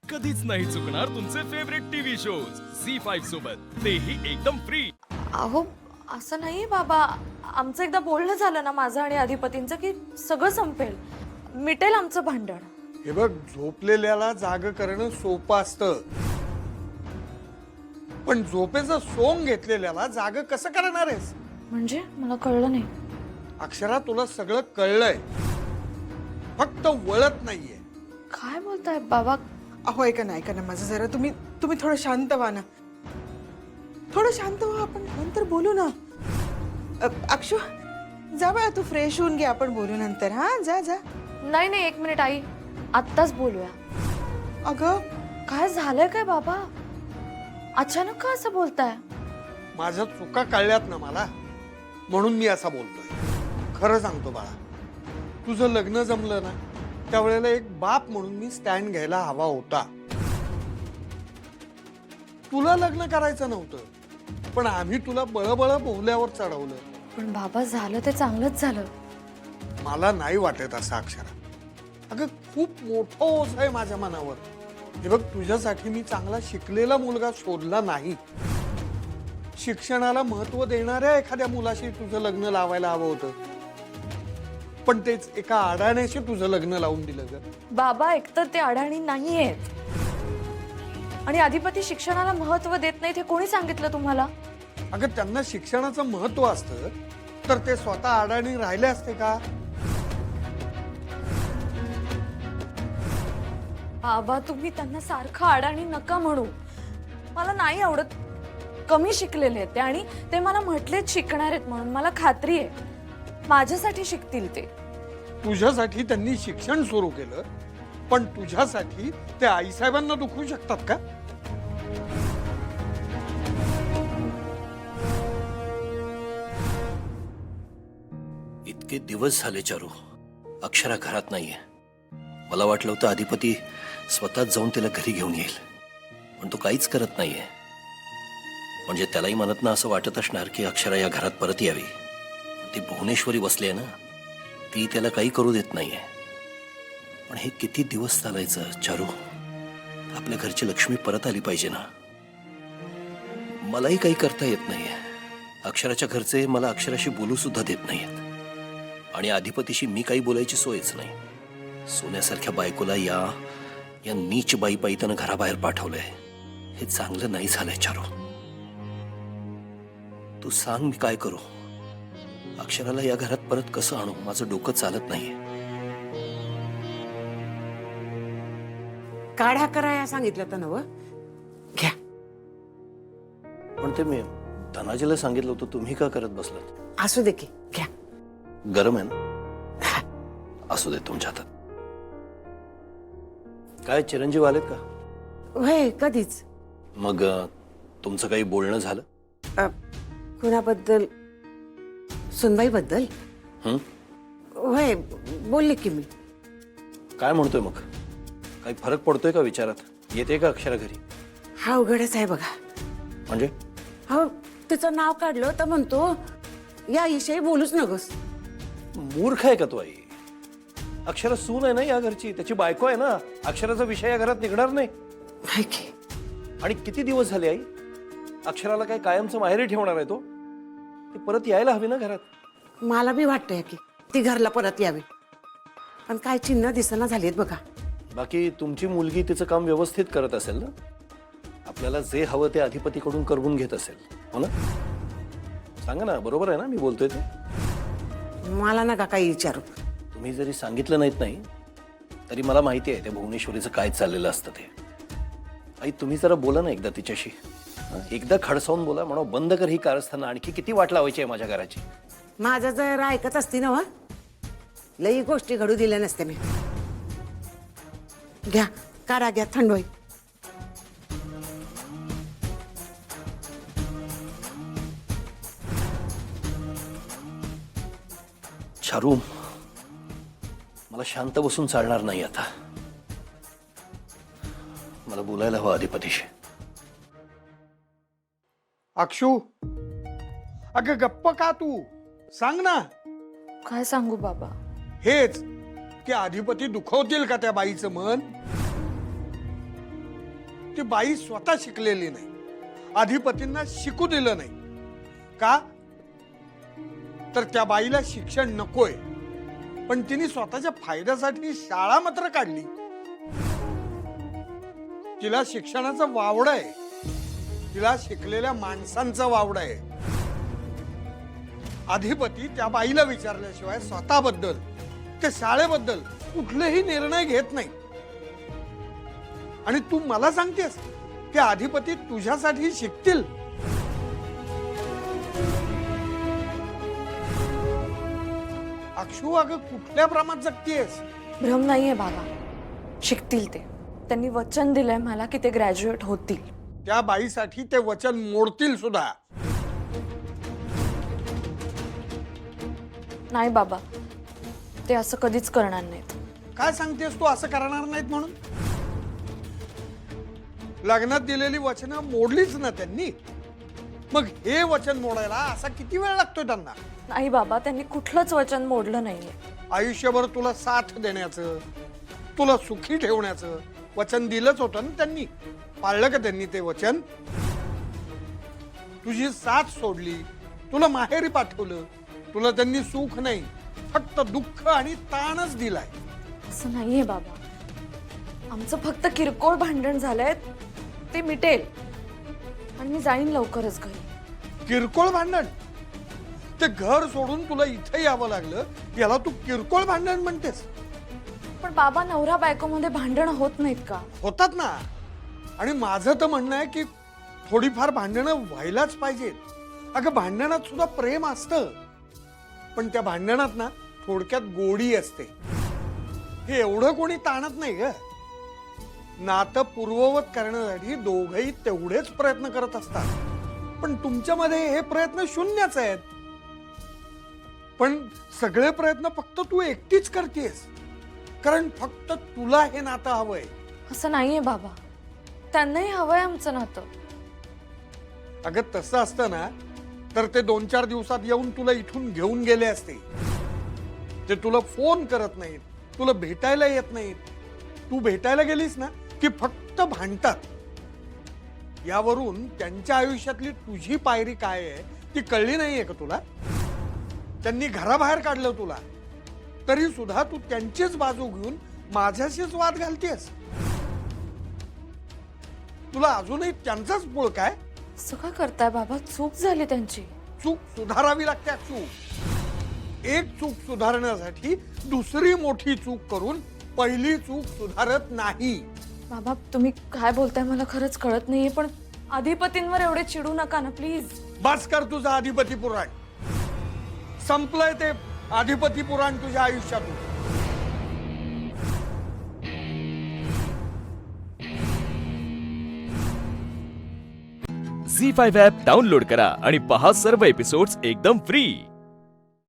कधीच नाही चुकणार तुमचे फेवरेट टीव्ही शोज झी5 सोबत, तेही एकदम फ्री। अहो असं नाही बाबा, आमचं एकदा बोलणं झालं ना माझं आणि अधिपतींचं की सगळं संपेल, मिटेल आमचं भांडण। हे बघ, झोपलेल्याला जाग करणं सोपं असतं, पण झोपेचं सोंग घेतलेल्याला जाग कसं करणार आहेस? म्हणजे मला कळलं नाही। अक्षरा, तुला सगळं कळलंय, फक्त वळत नाहीये। काय बोलताय बाबा? अहो ऐका ना माझं जरा तुम्ही थोडं शांत व्हा ना, थोडं शांत व्हा, आपण नंतर बोलू ना। अक्षु, जा बा, तू फ्रेश होऊन घे, आपण बोलू नंतर। हा, जा जा। नाही नाही, एक मिनिट आई, आत्ताच बोलूया। अगं काय झालंय काय बाबा? अचानक का असं बोलताय? माझ्या चुका कळल्यात ना मला, म्हणून मी असा बोलतोय। खरं सांगतो बाळा, तुझं लग्न जमलं ना त्यावेळेला एक बाप म्हणून मी स्टँड घ्यायला हवा होता। तुला लग्न करायचं नव्हतं, पण आम्ही तुला बळबळ बोलल्यावर चढवलं। पण बाबा, झालं ते चांगलंच झालं। मला नाही वाटत असं अक्षरा। अगं, खूप मोठं ओझ आहे माझ्या मनावर। हे बघ, तुझ्यासाठी मी चांगला शिकलेला मुलगा शोधला नाही, शिक्षणाला महत्व देणाऱ्या एखाद्या मुलाशी तुझं लग्न लावायला हवं होतं, पण तेच एका अडाण्याशी तुझं लग्न लावून दिलं ग। बाबा, एकतर ते अडाणी नाहीयेत आणि अधिपती शिक्षणाला महत्व देत नाहीत, हे कोणी सांगितलं तुम्हाला? अगं, त्यांना शिक्षणाचं महत्व असतं तर ते स्वतः अडाणी राहिले असते का? बाबा, तुम्ही त्यांना सारखं अडाणी नका म्हणू, मला नाही आवडत। कमी शिकलेले आहेत ते, आणि ते मला म्हटलेच शिकणार आहेत म्हणून, मला खात्री आहे माझ्यासाठी शिकतील ते। तुझ्यासाठी त्यांनी शिक्षण सुरू केलं, पण तुझ्यासाठी ते आईसाहेबांना दुखवू शकतात का? इतके दिवस झाले चारू, अक्षरा घरात नाहीये। मला वाटलं होतं अधिपती स्वतःच जाऊन तिला घरी घेऊन येईल, पण तो काहीच करत नाहीये। म्हणजे त्यालाही मनातनं असं वाटत असणार की अक्षरा या घरात परत यावी। ती भुवनेश्वरी बसली आहे ना, ती त्याला काही करू देत नाहीये। पण हे किती दिवस चालायचं चारू? आपल्या घरची लक्ष्मी परत आली पाहिजे ना। मलाही काही करता येत नाहीये। अक्षराच्या घरचे मला अक्षराशी बोलू सुद्धा देत नाहीयेत, आणि अधिपतीशी मी काही बोलायची सोयच नाही। सोन्यासारख्या बायकोला या नीच बाई त्यानं घराबाहेर पाठवलंय। हे चांगलं नाही झालंय चारू। तू सांग, मी काय करू? अक्षराला या घरात परत कसं आणू? माझं डोकं चालत नाहीये। काढा कराया सांगितलं तर नव घ्या। पण ते मी धनाजीला सांगितलं होतं, तुम्ही का करत बसलात? असू दे की, घ्या। गरम आहे ना? असू दे, तुमच्या हातात। काय चिरंजीव आलेत का? होय, कधीच। मग तुमचं काही बोलणं झालं? कुणाबद्दल? सुनबाई बद्दल? होय, बोलले की मी। काय म्हणतोय मग? काही फरक पडतोय का विचारात? येते का अक्षरा घरी? हा उघडच आहे बघा। म्हणजे? हो, तिचं नाव काढलं तर म्हणतो या विषयी बोलूच नकोस। मूर्ख आहे का तो आई? अक्षरा सून आहे ना या घरची, त्याची बायको आहे ना। अक्षराचा विषय या घरात निघणार नाही। हाय की? आणि किती दिवस झाले आई? अक्षराला काय कायमचं माहेरी ठेवणार आहे तो? ती परत यायला हवी ना घरात। मला बी वाटतंय की ती घरला परत यावी, पण काय चिन्ह दिसना झालीत बघा। बाकी तुमची मुलगी तिचं काम व्यवस्थित करत असेल ना? आपल्याला जे हवं ते अधिपतीकडून करून घेत असेल, हो ना? सांगा ना, बरोबर आहे ना मी बोलतोय ते? मला नका काही विचारू। तुम्ही जरी सांगितलं नाही तरी मला माहिती आहे त्या भुवनेश्वरीचं काय चाललेलं असतं ते। आई, तुम्ही जरा बोला ना एकदा तिच्याशी। एकदा खडसावून बोला, म्हणा बंद कर ही कारस्थानं, आणखी किती वाट लावायची आहे माझ्या घराची? माझं जर ऐकत असती ना, लई गोष्टी घडू दिल्या नसत्या मी। घ्या, काढा, घ्या, थंड होईल। चारू, मला शांत बसून चालणार नाही आता। मला बोलायला हवं अधिपतीशी। अक्षू, अगं गप्प का तू? सांग ना। काय सांगू बाबा? हेच की अधिपती दुखवतील का त्या बाईचं मन? ती बाई स्वतः शिकलेली नाही, अधिपतींना शिकू दिलं नाही. का तर त्या बाईला शिक्षण नकोय, पण तिने स्वतःच्या फायद्यासाठी शाळा मात्र काढली. तिला शिक्षणाचा वावड आहे, तिला शिकलेल्या माणसांचा वावड आहे. अधिपती त्या बाईला विचारल्याशिवाय स्वतःबद्दल, त्या शाळेबद्दल कुठलेही निर्णय घेत नाही. आणि तू मला सांगतेस की अधिपती तुझ्यासाठी शिकतील? अक्षू, अगं कुठल्या भ्रमात जगतीयस? भ्रम नाहीये बाबा, शिकतील ते. त्यांनी वचन दिलंय मला की ते ग्रॅज्युएट होतील. त्या बाईसाठी ते वचन मोडतील सुद्धा. नाही बाबा, ते असं कधीच करणार नाहीत. काय सांगतेस तू असं करणार नाहीत म्हणून? लग्नात दिलेली वचनं मोडलीच ना त्यांनी, मग हे वचन मोडायला असा किती वेळ लागतोय त्यांना? नाही बाबा, त्यांनी कुठलंच वचन मोडलं नाहीये. आयुष्यभर तुला साथ देण्याचं, तुला सुखी ठेवण्याचं वचन दिलंच होतं ना त्यांनी. पाळलं का त्यांनी ते वचन? तुझी साथ सोडली, तुला माहेरी पाठवलं, तुला त्यांनी सुख नाही, फक्त दुःख आणि ताणच दिलाय. असं नाहीये बाबा, आमचं फक्त किरकोळ भांडण झालंय, ते मिटेल आणि मी जाईन लवकरच घरी. किरकोळ भांडण? ते घर सोडून तुला इथे यावं लागलं, याला तू किरकोळ भांडण म्हणतेस? पण बाबा, नवरा बायको मध्ये भांडण होत नाहीत का? होतात ना. आणि माझं तर म्हणणं आहे की थोडीफार भांडणं व्हायलाच पाहिजेत. अगं, भांडणात सुद्धा प्रेम असतं, पण त्या भांडणात ना थोडक्यात गोडी असते. हे एवढं कोणी ताणत नाही ग. नातं पूर्ववत करण्यासाठी दोघही तेवढेच प्रयत्न करत असतात, पण तुमच्यामध्ये हे प्रयत्न शून्यच आहेत. पण सगळे प्रयत्न फक्त तू एकटीच करतेस, कारण फक्त तुला हे नातं हवंय. असं नाहीये बाबा, त्यांनाही हवंय आमचं नातं. अगं, तसं असतं ना तर ते 2-4 दिवसात येऊन तुला इथून घेऊन गेले असते. ते तुला फोन करत नाहीत, तुला भेटायला येत नाहीत. तू भेटायला गेलीस ना की फक्त भांडतात. यावरून त्यांच्या आयुष्यातली तुझी पायरी काय आहे ती कळली नाहीये का तुला? त्यांनी घराबाहेर काढलं तुला, तरी सुद्धा तू त्यांचीच बाजू घेऊन माझ्याशीच वाद घालतेस. तुला अजूनही त्यांचाच बोल काय? असं का करताय बाबा? चूक झाली त्यांची. चूक सुधारावी लागते अक्षू. एक चूक सुधारण्यासाठी दुसरी मोठी चूक करून पहिली चूक सुधारत नाही. बाबा, तुम्ही काय बोलताय मला खरंच कळत नाहीये, पण अधिपतींवर एवढे चिडू नका ना प्लीज. बस कर तुझं अधिपती पुराण. संपलंय ते अधिपती पुराण तुझ्या आयुष्यातून. झी 5 ॲप डाउनलोड करा आणि पहा सर्व एपिसोड्स एकदम फ्री.